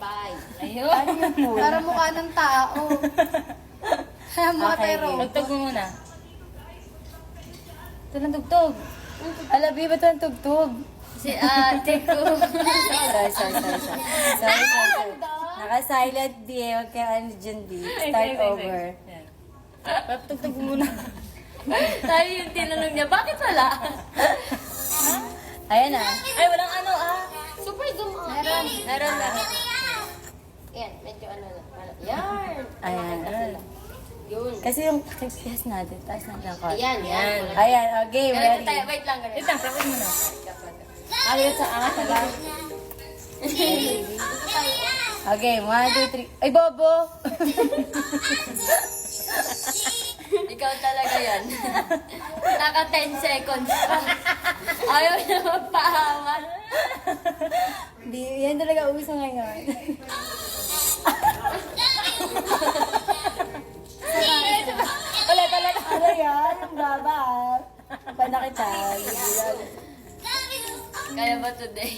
Bye. Ayun. Ano yung pool? Para mukha ng tao. Mukha Okay, tayo robot. Tugtog mo muna. Ito lang tugtog. Alabi ba ito ang tugtog? Si ate ko. Sorry. Naka-silent di eh. Huwag ka ano dyan di. Start over. Tugtog mo muna. Tayo yung tinanong niya, bakit wala? Ayan na. Ay, walang ano Super zoom out. Meron na. Yan, medyo ano na. Yan. Ayan. Yun. Kasi yung yes natin. Taas natin ang card. Yan, yan. Ayan. Okay, ready. Tayo, wait lang. Wait lang, practice mo na. Ayun sa angat na lang. Okay, 1, 2, 3. Ay, Bobo! Ikaw talaga yan. Naka 10 seconds pa. Ayaw na magpahawan. Di, yan talaga uso ngayon. Wala talaga. Ano yan? Yung baba. Panakita. Kaya ba today?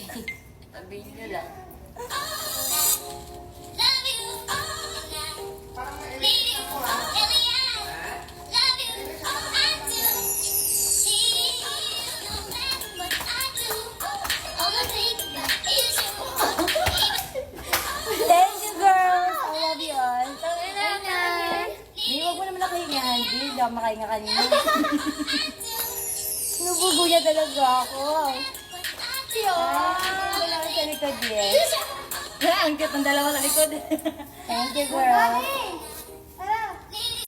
Sabihin nyo lang. Thank you, girls! I love you all. Di, huwag mo naman ako hingahan. Di, hindi ako makahinga kanina. Sinubugo niya talaga ako. Wala ko sa likod eh. Ang cute ng dalawa sa likod. Thank you, girls.